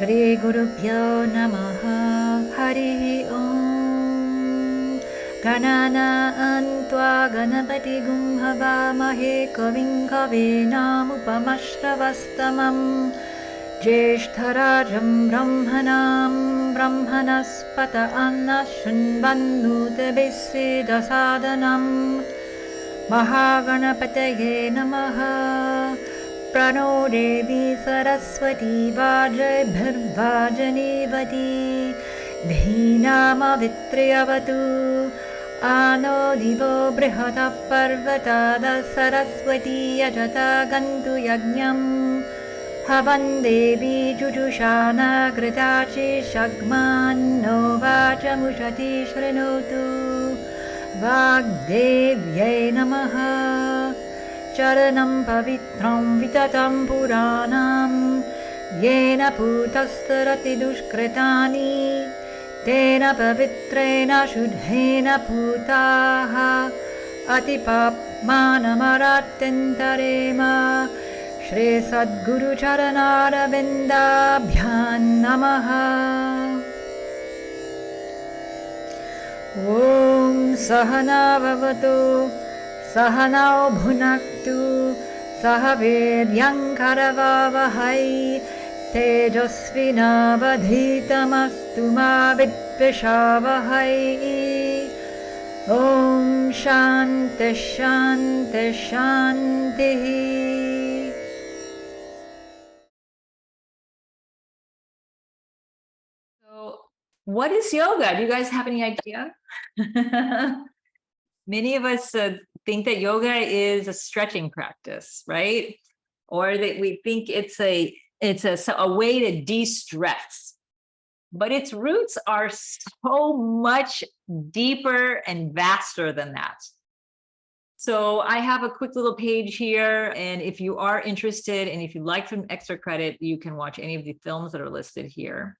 Shri Gurubhyo Namaha Harihi Om Ganana Antva Ganapati Gum Havamahe Kavim Kavinamupamashravastamam Jeshtarajam Brahmanam Brahmanaspata Annashunvannutabhisi Dasadanam Mahaganapataye Namaha Prano Devi Saraswati Vajrabhirvajanivati Dhinama Vitriyavatu Ano Divo Brihata Parvatada Saraswati Yajata Gantu Yajnam Havan Devi Jujushana Gritachi Shagman No Vachamushati Shrinotu Vagdevyai Namaha Charanam Pavitram Vitatam Puranam Yena Putastarati Dushkritani Tena Pavitrena Shudhena Putaha Atipapmanamaratintarema Shri Sadguru Charanara Bindabhyan Namaha Om Sahana Vavatu Sahanao Bhunaktu Sahavedyam Karavavahai Tejasvinavadhitamastu ma vidvishavahai Om Shanti Shanti Shanti. So, what is yoga? Do you guys have any idea? Many of us think that yoga is a stretching practice, right? Or that we think it's a way to de-stress. But its roots are so much deeper and vaster than that. So I have a quick little page here, and if you are interested and if you'd like some extra credit, you can watch any of the films that are listed here.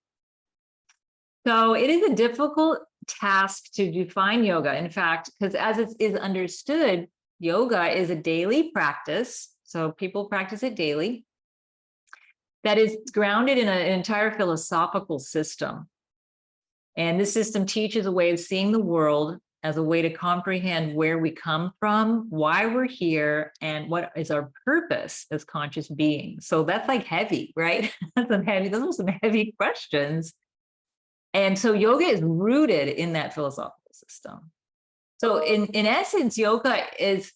So it is a difficult task to define yoga, in fact, because as it is understood, yoga is a daily practice. So people practice it daily. That is grounded in an entire philosophical system. And this system teaches a way of seeing the world as a way to comprehend where we come from, why we're here, and what is our purpose as conscious beings. So that's like heavy, right? Those are some heavy questions. And so yoga is rooted in that philosophical system. So in essence, yoga is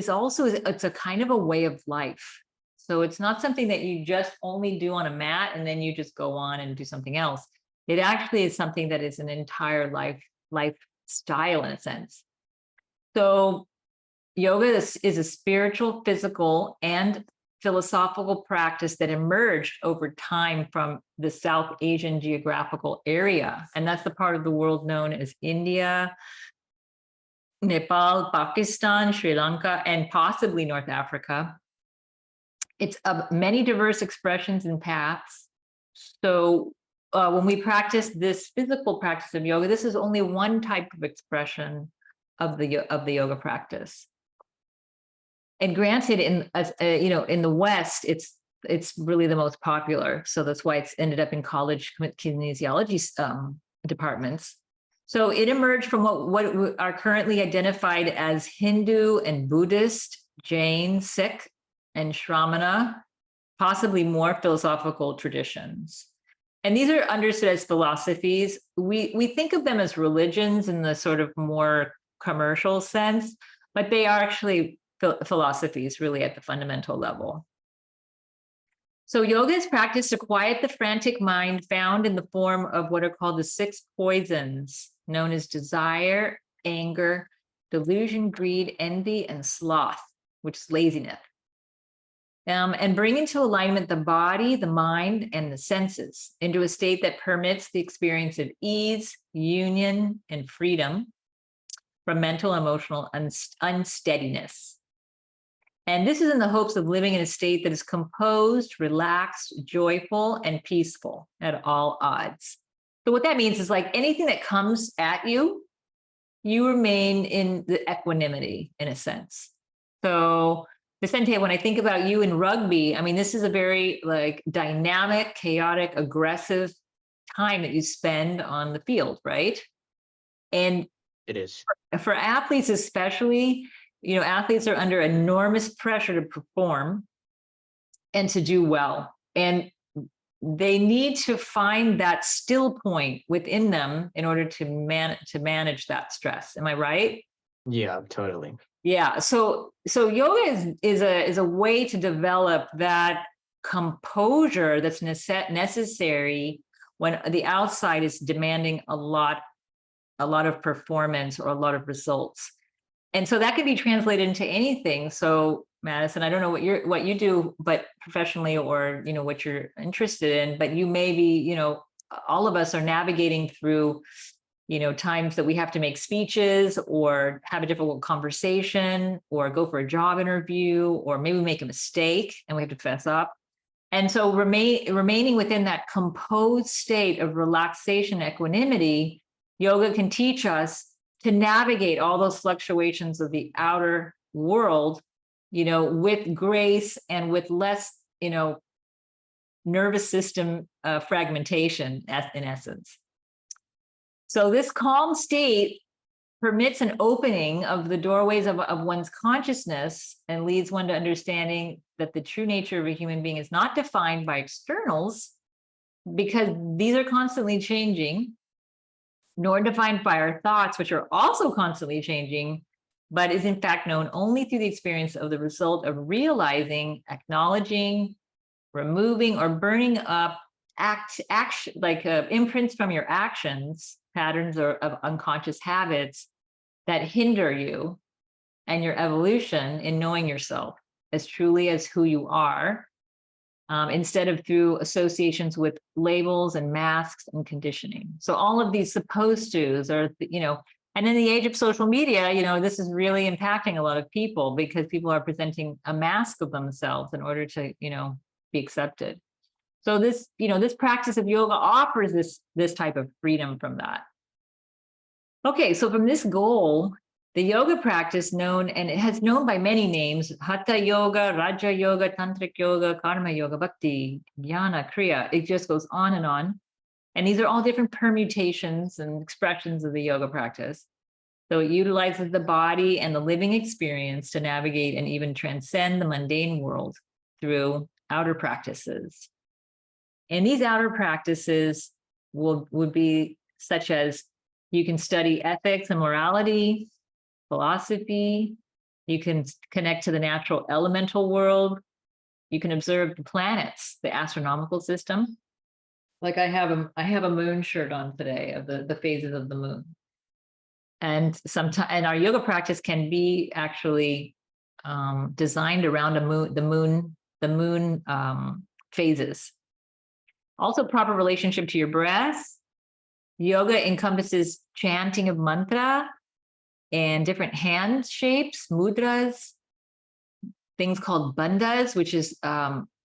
also, it's a kind of a way of life. So it's not something that you just only do on a mat and then you just go on and do something else. It actually is something that is an entire lifestyle in a sense. So yoga is a spiritual, physical, and philosophical practice that emerged over time from the South Asian geographical area. And that's the part of the world known as India, Nepal, Pakistan, Sri Lanka, and possibly North Africa. It's of many diverse expressions and paths. So when we practice this physical practice of yoga, this is only one type of expression of the yoga practice. And granted, in the West, it's really the most popular. So that's why it's ended up in college kinesiology departments. So it emerged from what are currently identified as Hindu and Buddhist, Jain, Sikh, and Shramana, possibly more philosophical traditions. And these are understood as philosophies. We think of them as religions in the sort of more commercial sense, but they are actually philosophies really at the fundamental level. So yoga is practiced to quiet the frantic mind found in the form of what are called the 6 poisons, known as desire, anger, delusion, greed, envy, and sloth, which is laziness. And bring into alignment the body, the mind, and the senses into a state that permits the experience of ease, union, and freedom from mental and emotional unsteadiness. And this is in the hopes of living in a state that is composed, relaxed, joyful, and peaceful at all odds. So what that means is like anything that comes at you, you remain in the equanimity in a sense. So Vicente, when I think about you in rugby, I mean, this is a very like dynamic, chaotic, aggressive time that you spend on the field, right? And It is. for athletes especially, athletes are under enormous pressure to perform and to do well. And they need to find that still point within them in order to manage that stress. Am I right? Yeah, totally. Yeah. So yoga is a way to develop that composure that's necessary when the outside is demanding a lot of performance or a lot of results. And so that can be translated into anything. So Madison, I don't know what you do, but professionally, or what you're interested in, but you may be, all of us are navigating through times that we have to make speeches or have a difficult conversation or go for a job interview, or maybe we make a mistake and we have to fess up. And so remaining within that composed state of relaxation, equanimity, yoga can teach us to navigate all those fluctuations of the outer world, with grace and with less, nervous system fragmentation, in essence. So this calm state permits an opening of the doorways of one's consciousness and leads one to understanding that the true nature of a human being is not defined by externals, because these are constantly changing, nor defined by our thoughts, which are also constantly changing, but is in fact known only through the experience of the result of realizing, acknowledging, removing, or burning up action like imprints from your actions, patterns of unconscious habits that hinder you and your evolution in knowing yourself as truly as who you are, instead of through associations with labels and masks and conditioning. So all of these supposed tos are, and in the age of social media, this is really impacting a lot of people because people are presenting a mask of themselves in order to, be accepted. So this practice of yoga offers this type of freedom from that. Okay, so from this goal, the yoga practice and it has known by many names: hatha yoga, raja yoga, tantric yoga, karma yoga, bhakti, jnana, kriya. It just goes on and on. And these are all different permutations and expressions of the yoga practice. So it utilizes the body and the living experience to navigate and even transcend the mundane world through outer practices. And these outer practices would be such as, you can study ethics and morality, philosophy. You can connect to the natural elemental world. You can observe the planets, the astronomical system. Like I have a moon shirt on today of the phases of the moon. And our yoga practice can be actually designed around the moon phases. Also, proper relationship to your breath. Yoga encompasses chanting of mantra and different hand shapes, mudras, things called bandhas, which is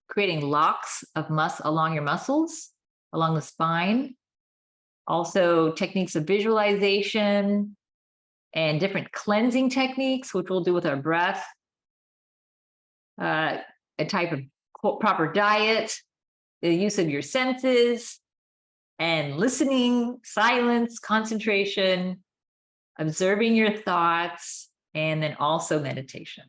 creating locks of along your muscles, along the spine. Also, techniques of visualization and different cleansing techniques, which we'll do with our breath. A type of proper diet, the use of your senses, and listening, silence, concentration, observing your thoughts, and then also meditation.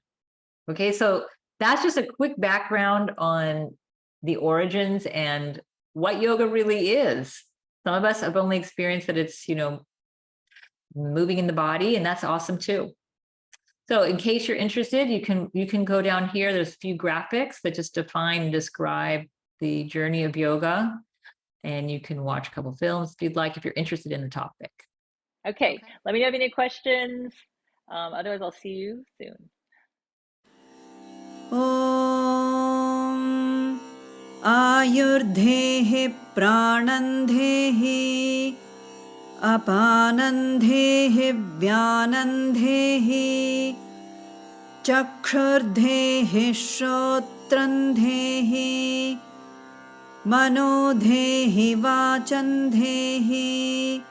Okay, so that's just a quick background on the origins and what yoga really is. Some of us have only experienced that it's, moving in the body, and that's awesome too. So in case you're interested, you can go down here. There's a few graphics that just define and describe the journey of yoga. And you can watch a couple films if you'd like, if you're interested in the topic. Okay, let me know if you have any questions. Otherwise, I'll see you soon. Om Ayurdhehi Pranandhehi Apanandhehi Vyanandhehi Chakshurdhehi Shrotrandhehi Manodhehi Vachandhehi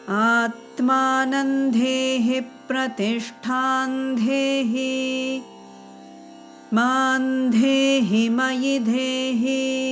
Atmanandhehi Pratishthandhehi मान्धेहि मयि धेहि